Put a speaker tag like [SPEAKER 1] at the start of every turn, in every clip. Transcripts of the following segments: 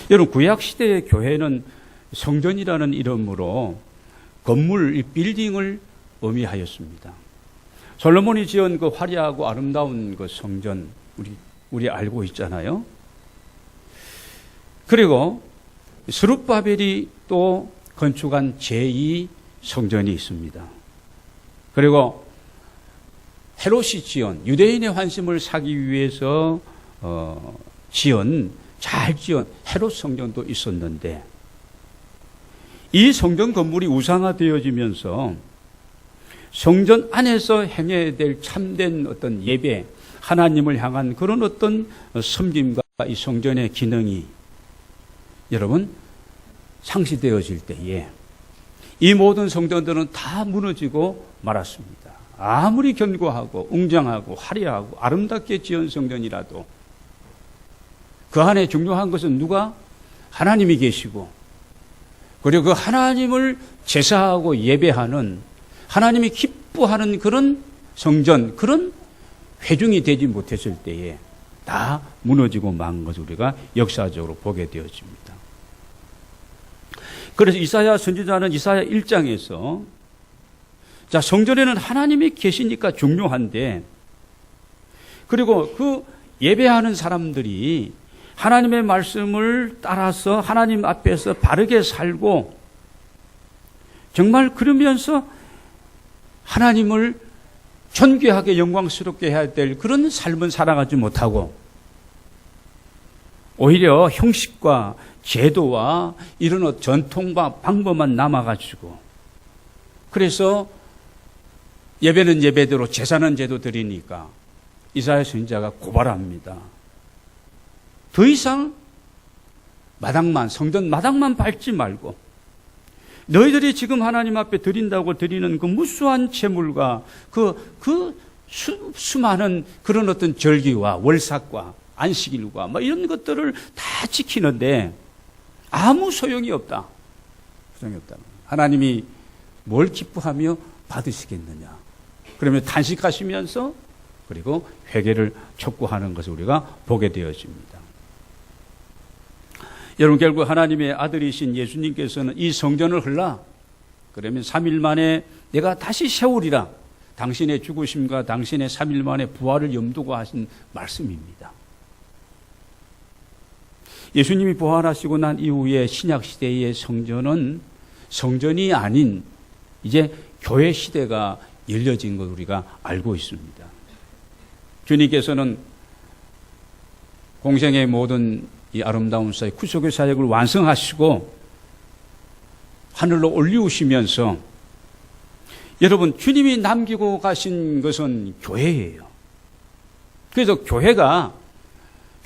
[SPEAKER 1] 여러분, 구약시대의 교회는 성전이라는 이름으로 건물, 이 빌딩을 의미하였습니다. 솔로몬이 지은 그 화려하고 아름다운 그 성전, 우리 알고 있잖아요. 그리고 스룹바벨이 또 건축한 제2 성전이 있습니다. 그리고 헤롯이 지은, 유대인의 환심을 사기 위해서 잘 지은 헤롯 성전도 있었는데, 이 성전 건물이 우상화되어지면서 성전 안에서 행해야 될 참된 어떤 예배, 하나님을 향한 그런 어떤 섬김과 이 성전의 기능이 여러분 상실되어질 때에 이 모든 성전들은 다 무너지고 말았습니다. 아무리 견고하고 웅장하고 화려하고 아름답게 지은 성전이라도 그 안에 중요한 것은 누가? 하나님이 계시고, 그리고 그 하나님을 제사하고 예배하는, 하나님이 기뻐하는 그런 성전, 그런 회중이 되지 못했을 때에 다 무너지고 만 것을 우리가 역사적으로 보게 되어집니다. 그래서 이사야 선지자는 이사야 1장에서 자, 성전에는 하나님이 계시니까 중요한데, 그리고 그 예배하는 사람들이 하나님의 말씀을 따라서 하나님 앞에서 바르게 살고, 정말 그러면서 하나님을 존귀하게 영광스럽게 해야 될 그런 삶은 살아가지 못하고, 오히려 형식과 제도와 이런 전통과 방법만 남아가지고, 그래서 예배는 예배대로 제사는 제도 드리니까 이사야 선지자가 고발합니다. 더 이상 성전 마당만 밟지 말고, 너희들이 지금 하나님 앞에 드린다고 드리는 그 무수한 제물과 수많은 그런 어떤 절기와 월삭과 안식일과 이런 것들을 다 지키는데 아무 소용이 없다. 소용이 없다. 하나님이 뭘 기뻐하며 받으시겠느냐. 그러면 탄식하시면서 그리고 회개를 촉구하는 것을 우리가 보게 되어집니다. 여러분, 결국 하나님의 아들이신 예수님께서는 이 성전을 그러면 3일 만에 내가 다시 세우리라. 당신의 죽으심과 당신의 3일 만에 부활을 염두고 하신 말씀입니다. 예수님이 부활하시고 난 이후에 신약시대의 성전은 성전이 아닌 이제 교회 시대가 열려진 걸 우리가 알고 있습니다. 주님께서는 공생의 모든 이 아름다운 사역, 구속의 사역을 완성하시고 하늘로 올리우시면서, 여러분, 주님이 남기고 가신 것은 교회예요. 그래서 교회가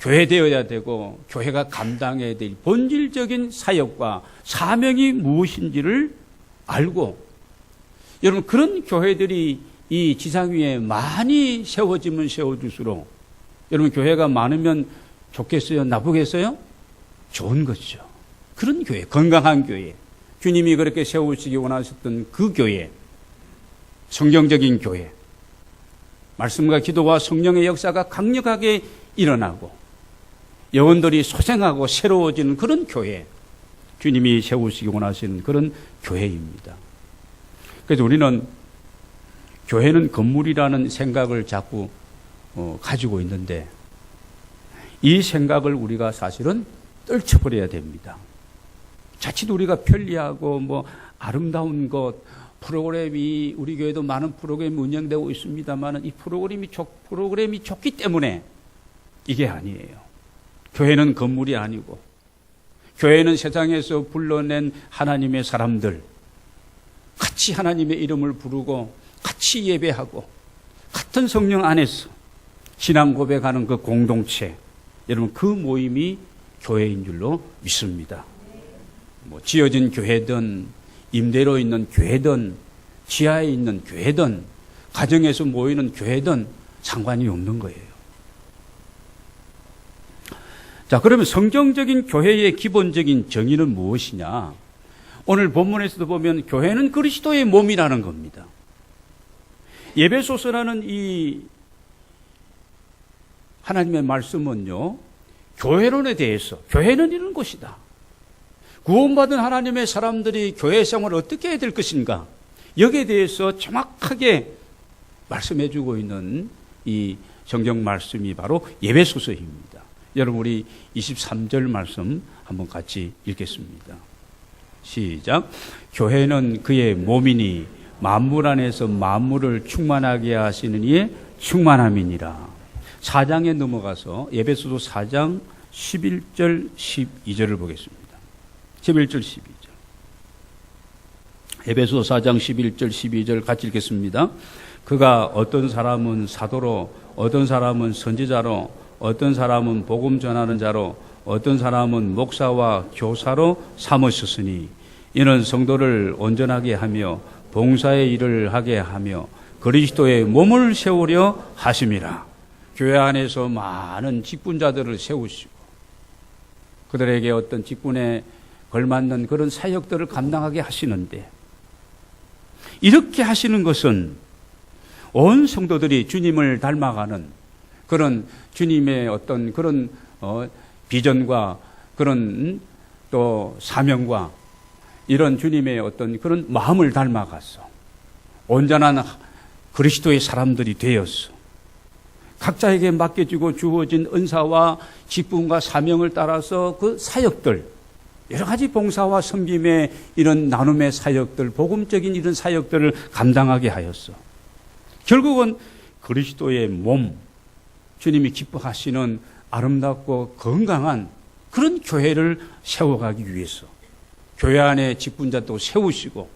[SPEAKER 1] 교회되어야 되고 교회가 감당해야 될 본질적인 사역과 사명이 무엇인지를 알고, 여러분, 그런 교회들이 이 지상 위에 많이 세워지면 세워질수록 여러분, 교회가 많으면 좋겠어요? 나쁘겠어요? 좋은 것이죠. 그런 교회, 건강한 교회, 주님이 그렇게 세우시기 원하셨던 그 교회, 성경적인 교회, 말씀과 기도와 성령의 역사가 강력하게 일어나고 영혼들이 소생하고 새로워지는 그런 교회, 주님이 세우시기 원하시는 그런 교회입니다. 그래서 우리는 교회는 건물이라는 생각을 자꾸 가지고 있는데, 이 생각을 우리가 사실은 떨쳐버려야 됩니다. 자칫 우리가 편리하고 아름다운 것, 프로그램이, 우리 교회도 많은 프로그램이 운영되고 있습니다만 이 프로그램이 좋기 때문에 이게 아니에요. 교회는 건물이 아니고, 교회는 세상에서 불러낸 하나님의 사람들, 같이 하나님의 이름을 부르고 같이 예배하고 같은 성령 안에서 신앙 고백하는 그 공동체, 여러분, 그 모임이 교회인 줄로 믿습니다. 지어진 교회든 임대로 있는 교회든 지하에 있는 교회든 가정에서 모이는 교회든 상관이 없는 거예요. 자, 그러면 성경적인 교회의 기본적인 정의는 무엇이냐? 오늘 본문에서도 보면 교회는 그리스도의 몸이라는 겁니다. 예배소서라는 이 하나님의 말씀은요, 교회론에 대해서 교회는 이런 곳이다. 구원받은 하나님의 사람들이 교회 생활을 어떻게 해야 될 것인가? 여기에 대해서 정확하게 말씀해 주고 있는 이 성경 말씀이 바로 에베소서입니다. 여러분 우리 23절 말씀 한번 같이 읽겠습니다. 시작. 교회는 그의 몸이니 만물 안에서 만물을 충만하게 하시는 이의 충만함이니라. 4장에 넘어가서 에베소서 4장 11절 12절을 보겠습니다. 11절 12절. 에베소서 4장 11절 12절 같이 읽겠습니다. 그가 어떤 사람은 사도로, 어떤 사람은 선지자로, 어떤 사람은 복음 전하는 자로, 어떤 사람은 목사와 교사로 삼으셨으니 이는 성도를 온전하게 하며 봉사의 일을 하게 하며 그리스도의 몸을 세우려 하심이라. 교회 안에서 많은 직분자들을 세우시고 그들에게 어떤 직분에 걸맞는 그런 사역들을 감당하게 하시는데, 이렇게 하시는 것은 온 성도들이 주님을 닮아가는 그런 주님의 어떤 그런 비전과 그런 또 사명과 이런 주님의 어떤 그런 마음을 닮아가서 온전한 그리스도의 사람들이 되어서 각자에게 맡겨지고 주어진 은사와 직분과 사명을 따라서 그 사역들, 여러 가지 봉사와 섬김의 이런 나눔의 사역들, 복음적인 이런 사역들을 감당하게 하였어. 결국은 그리스도의 몸, 주님이 기뻐하시는 아름답고 건강한 그런 교회를 세워가기 위해서 교회 안에 직분자도 세우시고,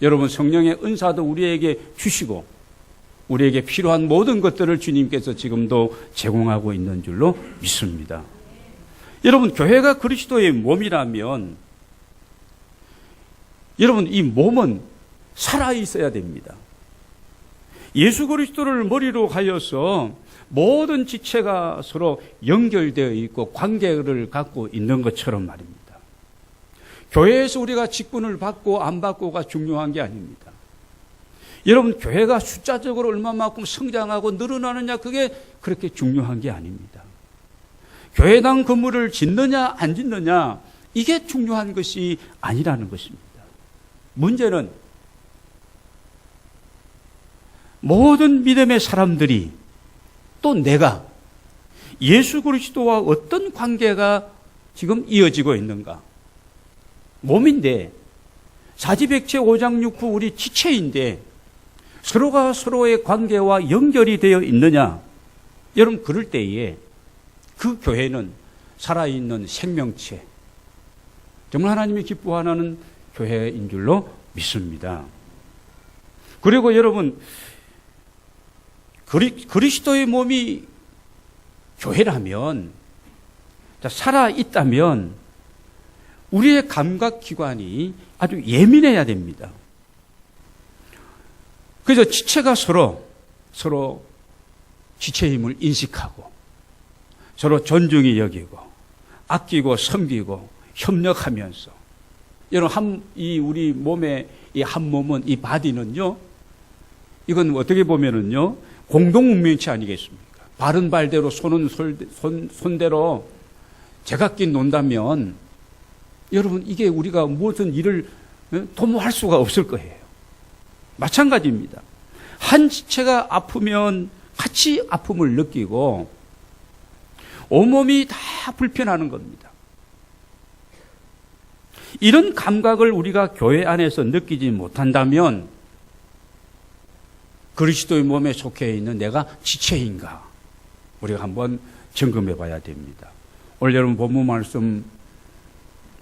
[SPEAKER 1] 여러분 성령의 은사도 우리에게 주시고, 우리에게 필요한 모든 것들을 주님께서 지금도 제공하고 있는 줄로 믿습니다. 여러분, 교회가 그리스도의 몸이라면 여러분 이 몸은 살아 있어야 됩니다. 예수 그리스도를 머리로 하여서 모든 지체가 서로 연결되어 있고 관계를 갖고 있는 것처럼 말입니다. 교회에서 우리가 직분을 받고 안 받고가 중요한 게 아닙니다. 여러분, 교회가 숫자적으로 얼마만큼 성장하고 늘어나느냐, 그게 그렇게 중요한 게 아닙니다. 교회당 건물을 짓느냐 안 짓느냐, 이게 중요한 것이 아니라는 것입니다. 문제는 모든 믿음의 사람들이, 또 내가 예수 그리스도와 어떤 관계가 지금 이어지고 있는가. 몸인데, 사지백체 5장 6부 우리 지체인데 서로가 서로의 관계와 연결이 되어 있느냐. 여러분, 그럴 때에 그 교회는 살아있는 생명체, 정말 하나님이 기뻐하는 교회인 줄로 믿습니다. 그리고 여러분, 그리스도의 몸이 교회라면, 살아있다면 우리의 감각기관이 아주 예민해야 됩니다. 그래서 지체가 서로 지체의 힘을 인식하고 서로 존중히 여기고 아끼고 섬기고 협력하면서, 여러분 우리 몸의 이 한 몸은, 이 바디는요, 이건 어떻게 보면은요 공동 운명체 아니겠습니까? 발은 발대로 손은 손대로 제각기 논다면 여러분 이게 우리가 무슨 일을 도모할 수가 없을 거예요. 마찬가지입니다. 한 지체가 아프면 같이 아픔을 느끼고 온몸이 다 불편하는 겁니다. 이런 감각을 우리가 교회 안에서 느끼지 못한다면 그리스도의 몸에 속해 있는 내가 지체인가, 우리가 한번 점검해 봐야 됩니다. 오늘 여러분 본문 말씀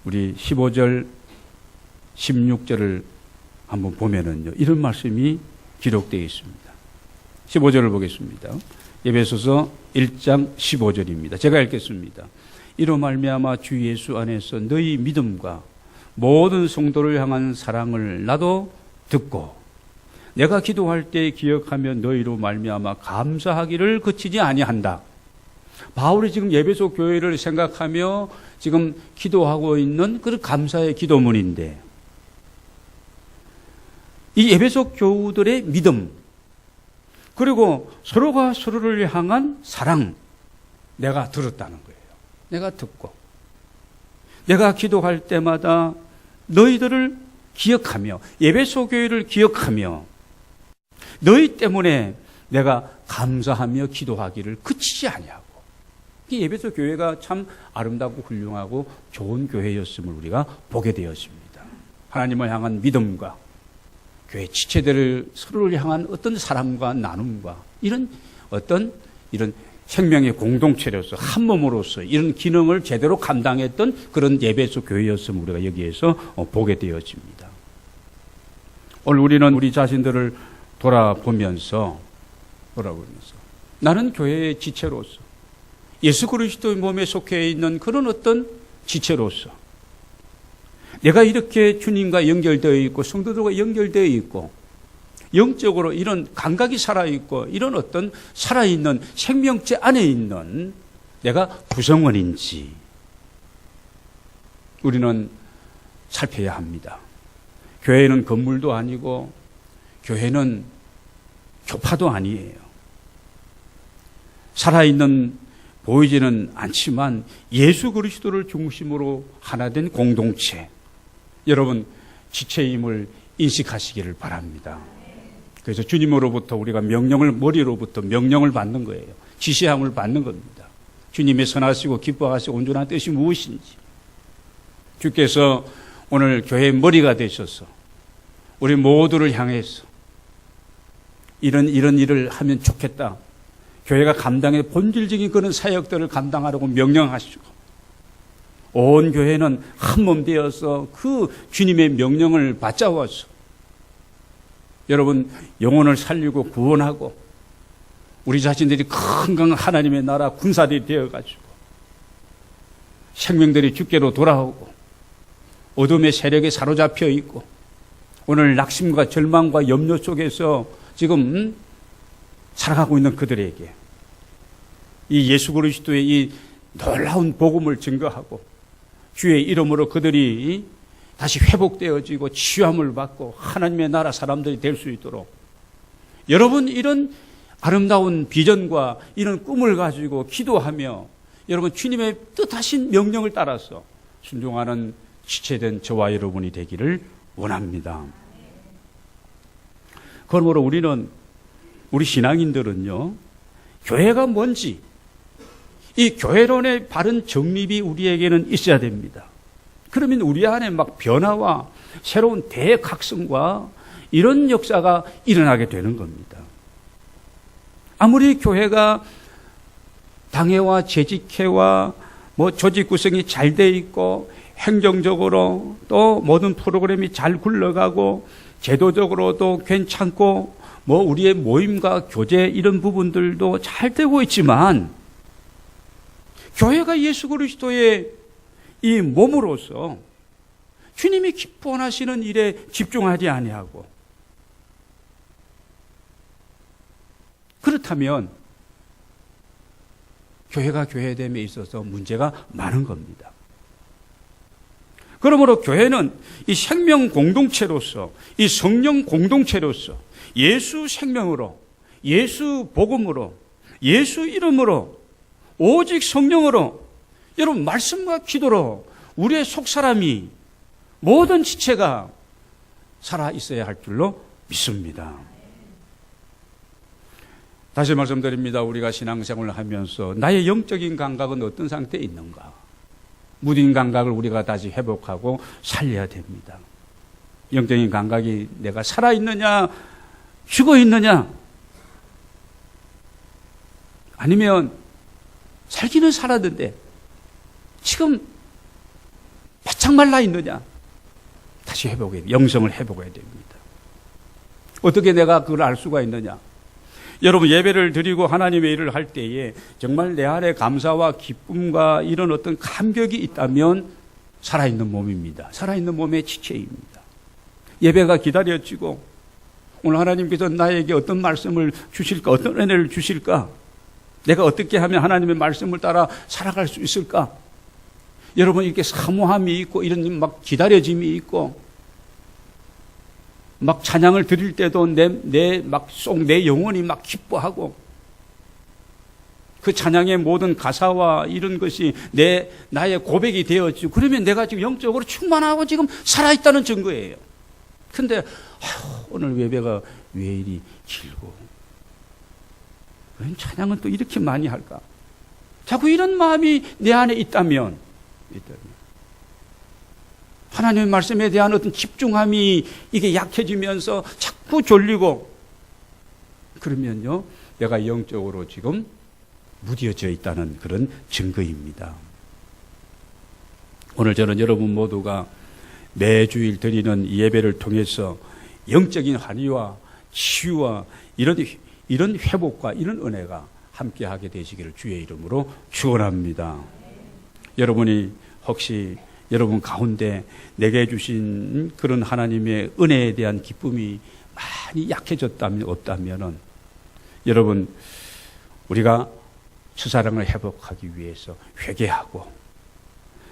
[SPEAKER 1] 우리 15절 16절을 한번 보면은요, 이런 말씀이 기록되어 있습니다. 15절을 보겠습니다. 에베소서 1장 15절입니다. 제가 읽겠습니다. 이로 말미암아 주 예수 안에서 너희 믿음과 모든 성도를 향한 사랑을 나도 듣고 내가 기도할 때 기억하며 너희로 말미암아 감사하기를 그치지 아니한다. 바울이 지금 에베소 교회를 생각하며 지금 기도하고 있는 그 감사의 기도문인데, 이 에베소 교우들의 믿음, 그리고 서로가 서로를 향한 사랑, 내가 들었다는 거예요. 내가 듣고 내가 기도할 때마다 너희들을 기억하며 예배소 교회를 기억하며 너희 때문에 내가 감사하며 기도하기를 그치지 아니하고 이 예배소 교회가 참 아름답고 훌륭하고 좋은 교회였음을 우리가 보게 되었습니다. 하나님을 향한 믿음과 교회 지체들을 서로를 향한 어떤 사랑과 나눔과 이런 생명의 공동체로서 한 몸으로서 이런 기능을 제대로 감당했던 그런 예배소 교회였음을 우리가 여기에서 보게 되어집니다. 오늘 우리는 우리 자신들을 돌아보면서 나는 교회의 지체로서 예수 그리스도의 몸에 속해 있는 그런 어떤 지체로서 내가 이렇게 주님과 연결되어 있고 성도들과 연결되어 있고 영적으로 이런 감각이 살아있고 이런 어떤 살아있는 생명체 안에 있는 내가 구성원인지 우리는 살펴야 합니다. 교회는 건물도 아니고 교회는 교파도 아니에요. 살아있는 보이지는 않지만 예수 그리스도를 중심으로 하나 된 공동체, 여러분 지체임을 인식하시기를 바랍니다. 그래서 주님으로부터 우리가 머리로부터 명령을 받는 거예요. 지시함을 받는 겁니다. 주님의 선하시고 기뻐하시고 온전한 뜻이 무엇인지 주께서 오늘 교회의 머리가 되셔서 우리 모두를 향해서 이런 일을 하면 좋겠다. 교회가 감당의 본질적인 그런 사역들을 감당하라고 명령하시고 온 교회는 한 몸 되어서 그 주님의 명령을 받잡아서 여러분 영혼을 살리고 구원하고 우리 자신들이 건강한 하나님의 나라 군사들이 되어가지고 생명들이 주께로 돌아오고 어둠의 세력에 사로잡혀 있고 오늘 낙심과 절망과 염려 속에서 지금 살아가고 있는 그들에게 이 예수 그리스도의 이 놀라운 복음을 증거하고 주의 이름으로 그들이 다시 회복되어지고 치유함을 받고 하나님의 나라 사람들이 될 수 있도록 여러분 이런 아름다운 비전과 이런 꿈을 가지고 기도하며 여러분 주님의 뜻하신 명령을 따라서 순종하는 지체된 저와 여러분이 되기를 원합니다. 그러므로 우리 신앙인들은요, 교회가 뭔지 이 교회론의 바른 정립이 우리에게는 있어야 됩니다. 그러면 우리 안에 막 변화와 새로운 대각성과 이런 역사가 일어나게 되는 겁니다. 아무리 교회가 당회와 재직회와 조직 구성이 잘 돼 있고 행정적으로 또 모든 프로그램이 잘 굴러가고 제도적으로도 괜찮고 우리의 모임과 교제 이런 부분들도 잘 되고 있지만 교회가 예수 그리스도의 이 몸으로서 주님이 기뻐하시는 일에 집중하지 아니하고 그렇다면 교회가 교회됨에 있어서 문제가 많은 겁니다. 그러므로 교회는 이 생명 공동체로서 이 성령 공동체로서 예수 생명으로 예수 복음으로 예수 이름으로 오직 성령으로 여러분 말씀과 기도로 우리의 속사람이 모든 지체가 살아 있어야 할 줄로 믿습니다. 다시 말씀드립니다. 우리가 신앙생활을 하면서 나의 영적인 감각은 어떤 상태에 있는가? 무딘 감각을 우리가 다시 회복하고 살려야 됩니다. 영적인 감각이 내가 살아있느냐 죽어있느냐 아니면 살기는 살았는데 지금 바짝 말라 있느냐 다시 회복해야 돼요. 영성을 회복해야 됩니다. 어떻게 내가 그걸 알 수가 있느냐? 여러분 예배를 드리고 하나님의 일을 할 때에 정말 내 안에 감사와 기쁨과 이런 어떤 감격이 있다면 살아있는 몸입니다. 살아있는 몸의 지체입니다. 예배가 기다려지고 오늘 하나님께서 나에게 어떤 말씀을 주실까? 어떤 은혜를 주실까? 내가 어떻게 하면 하나님의 말씀을 따라 살아갈 수 있을까? 여러분 이렇게 사모함이 있고 이런 막 기다려짐이 있고 막 찬양을 드릴 때도 내 영혼이 막 기뻐하고 그 찬양의 모든 가사와 이런 것이 나의 고백이 되었지. 그러면 내가 지금 영적으로 충만하고 지금 살아있다는 증거예요. 근데 오늘 예배가 왜 이리 길고 왜 찬양은 또 이렇게 많이 할까? 자꾸 이런 마음이 내 안에 있다면 하나님의 말씀에 대한 어떤 집중함이 이게 약해지면서 자꾸 졸리고 그러면요, 내가 영적으로 지금 무뎌져 있다는 그런 증거입니다. 오늘 저는 여러분 모두가 매주일 드리는 예배를 통해서 영적인 환희와 치유와 이런 회복과 이런 은혜가 함께하게 되시기를 주의 이름으로 축원합니다. 여러분이 혹시 여러분 가운데 내게 주신 그런 하나님의 은혜에 대한 기쁨이 많이 약해졌다면 없다면은 여러분 우리가 첫사랑을 회복하기 위해서 회개하고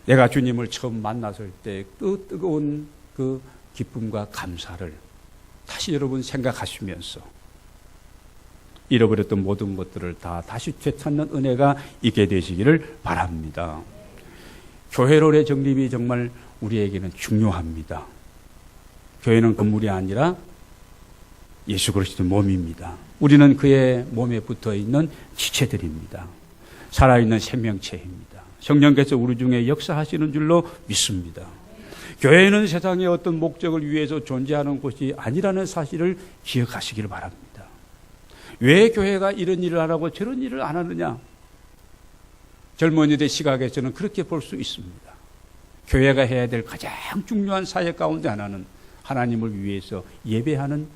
[SPEAKER 1] 내가 주님을 처음 만났을 때 그 뜨거운 그 기쁨과 감사를 다시 여러분 생각하시면서 잃어버렸던 모든 것들을 다 다시 되찾는 은혜가 있게 되시기를 바랍니다. 교회론의 정립이 정말 우리에게는 중요합니다. 교회는 건물이 아니라 예수 그리스도 몸입니다. 우리는 그의 몸에 붙어있는 지체들입니다. 살아있는 생명체입니다. 성령께서 우리 중에 역사하시는 줄로 믿습니다. 교회는 세상의 어떤 목적을 위해서 존재하는 곳이 아니라는 사실을 기억하시기를 바랍니다. 왜 교회가 이런 일을 안 하고 저런 일을 안 하느냐? 젊은이들 시각에서는 그렇게 볼 수 있습니다. 교회가 해야 될 가장 중요한 사역 가운데 하나는 하나님을 위해서 예배하는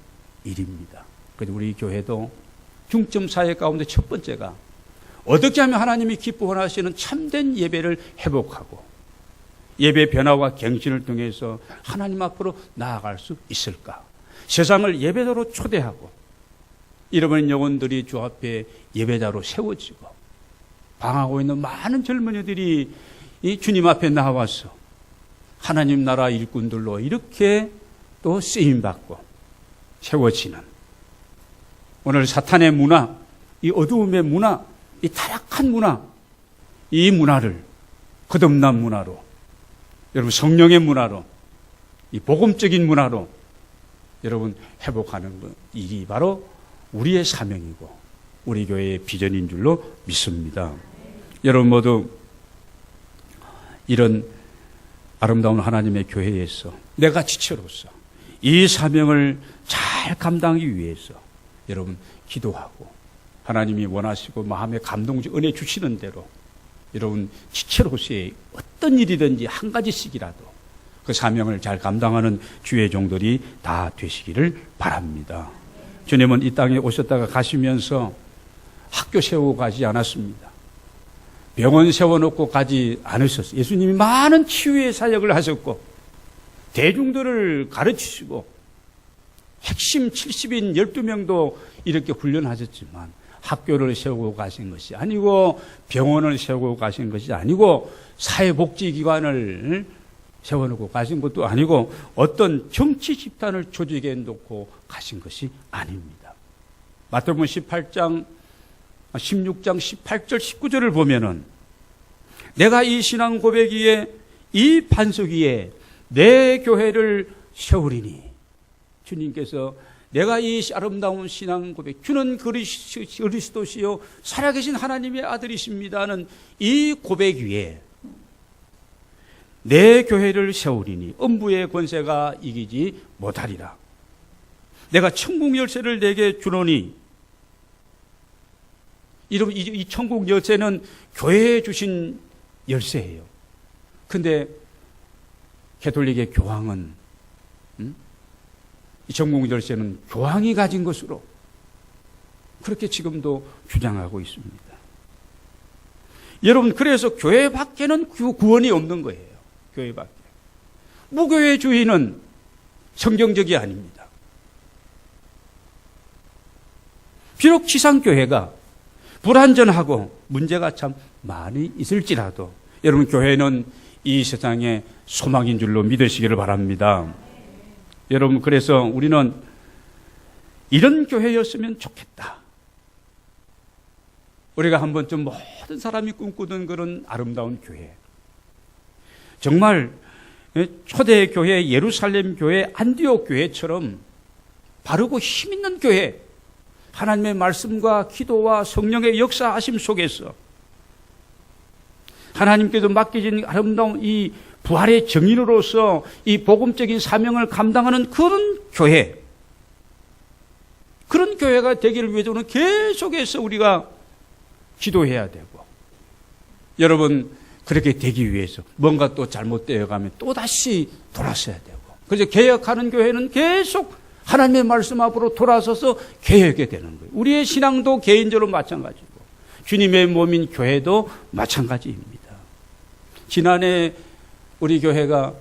[SPEAKER 1] 일입니다. 그래서 우리 교회도 중점 사역 가운데 첫 번째가 어떻게 하면 하나님이 기뻐하시는 참된 예배를 회복하고 예배 변화와 갱신을 통해서 하나님 앞으로 나아갈 수 있을까? 세상을 예배자로 초대하고 잃어버린 영혼들이 주 앞에 예배자로 세워지고 방황하고 있는 많은 젊은이들이 이 주님 앞에 나와서 하나님 나라 일꾼들로 이렇게 또 쓰임받고 세워지는 오늘 사탄의 문화, 이 어두움의 문화, 이 타락한 문화, 이 문화를 거듭난 문화로 여러분 성령의 문화로 이 복음적인 문화로 여러분 회복하는 일이 바로 우리의 사명이고 우리 교회의 비전인 줄로 믿습니다. 여러분 모두 이런 아름다운 하나님의 교회에서 내가 지체로서 이 사명을 잘 감당하기 위해서 여러분 기도하고 하나님이 원하시고 마음에 감동적 은혜 주시는 대로 여러분 지체로서의 어떤 일이든지 한 가지씩이라도 그 사명을 잘 감당하는 주의 종들이 다 되시기를 바랍니다. 주님은 이 땅에 오셨다가 가시면서 학교 세우고 가지 않았습니다. 병원 세워놓고 가지 않으셨어요. 예수님이 많은 치유의 사역을 하셨고 대중들을 가르치시고 핵심 70인 12명도 이렇게 훈련하셨지만 학교를 세우고 가신 것이 아니고 병원을 세우고 가신 것이 아니고 사회복지기관을 세워놓고 가신 것도 아니고 어떤 정치 집단을 조직에 놓고 가신 것이 아닙니다. 마태복음 16장 18절 19절을 보면은 내가 이 신앙 고백 위에 이 반석 위에 내 교회를 세우리니 주님께서 내가 이 아름다운 신앙 고백 주는 그리스도시요 살아계신 하나님의 아들이십니다는 이 고백 위에 내 교회를 세우리니 음부의 권세가 이기지 못하리라. 내가 천국 열쇠를 내게 주노니 이 천국 열쇠는 교회에 주신 열쇠예요. 근데 가톨릭의 교황은 이 천국 열쇠는 교황이 가진 것으로 그렇게 지금도 주장하고 있습니다. 여러분 그래서 교회 밖에는 구원이 없는 거예요. 교회 밖에. 무교회 주의는 성경적이 아닙니다. 비록 지상교회가 불완전하고 문제가 참 많이 있을지라도 여러분 교회는 이 세상의 소망인 줄로 믿으시기를 바랍니다. 여러분 그래서 우리는 이런 교회였으면 좋겠다. 우리가 한 번쯤 모든 사람이 꿈꾸던 그런 아름다운 교회, 정말 초대 교회, 예루살렘 교회, 안디옥 교회처럼 바르고 힘있는 교회, 하나님의 말씀과 기도와 성령의 역사하심 속에서 하나님께서 맡겨진 아름다운 이 부활의 증인으로서 이 복음적인 사명을 감당하는 그런 교회, 그런 교회가 되기를 위해서는 계속해서 우리가 기도해야 되고, 여러분 그렇게 되기 위해서 뭔가 또 잘못되어 가면 또다시 돌아서야 되고, 그래서 개혁하는 교회는 계속 하나님의 말씀 앞으로 돌아서서 개혁이 되는 거예요. 우리의 신앙도 개인적으로 마찬가지고 주님의 몸인 교회도 마찬가지입니다. 지난해 우리 교회가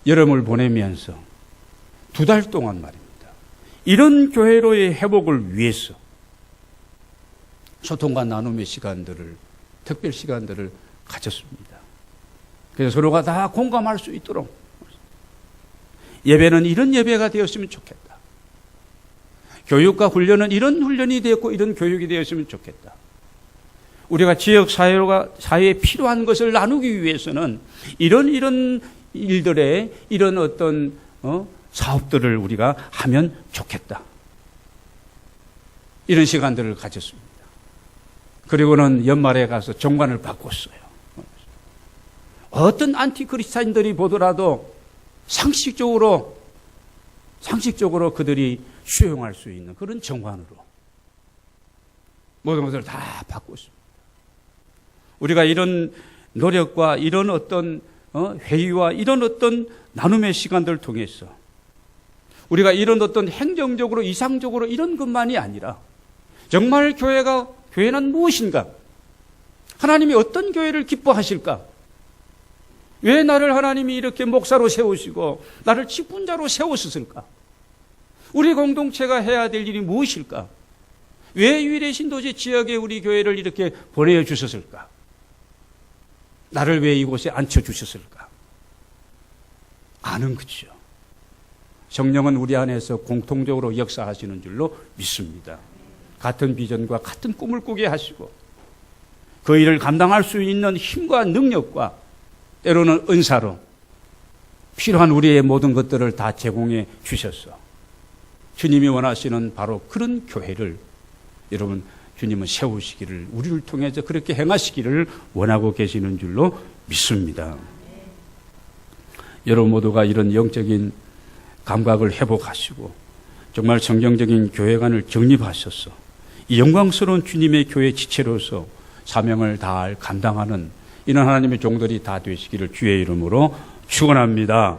[SPEAKER 1] 여름을 보내면서 2달 동안 말입니다, 이런 교회로의 회복을 위해서 소통과 나눔의 시간들을, 특별 시간들을 가졌습니다. 그래서 서로가 다 공감할 수 있도록, 예배는 이런 예배가 되었으면 좋겠다, 교육과 훈련은 이런 훈련이 되었고 이런 교육이 되었으면 좋겠다, 우리가 지역 사회에 필요한 것을 나누기 위해서는 이런 일들에 이런 어떤 사업들을 우리가 하면 좋겠다, 이런 시간들을 가졌습니다. 그리고는 연말에 가서 정관을 바꿨어요. 어떤 안티크리스찬들이 보더라도 상식적으로 그들이 수용할 수 있는 그런 정관으로 모든 것을 다 바꿨습니다. 우리가 이런 노력과 이런 어떤 회의와 이런 어떤 나눔의 시간들을 통해서 우리가 이런 어떤 행정적으로 이상적으로 이런 것만이 아니라 정말 교회는 무엇인가? 하나님이 어떤 교회를 기뻐하실까? 왜 나를 하나님이 이렇게 목사로 세우시고 나를 직분자로 세우셨을까? 우리 공동체가 해야 될 일이 무엇일까? 왜 유일의 신도시 지역에 우리 교회를 이렇게 보내주셨을까? 나를 왜 이곳에 앉혀주셨을까? 아는 거죠. 성령은 우리 안에서 공통적으로 역사하시는 줄로 믿습니다. 같은 비전과 같은 꿈을 꾸게 하시고 그 일을 감당할 수 있는 힘과 능력과 때로는 은사로 필요한 우리의 모든 것들을 다 제공해 주셨어. 주님이 원하시는 바로 그런 교회를 여러분 주님은 세우시기를, 우리를 통해서 그렇게 행하시기를 원하고 계시는 줄로 믿습니다. 여러분 모두가 이런 영적인 감각을 회복하시고 정말 성경적인 교회관을 정립하셔서 이 영광스러운 주님의 교회 지체로서 사명을 다할 감당하는 이런 하나님의 종들이 다 되시기를 주의 이름으로 축원합니다.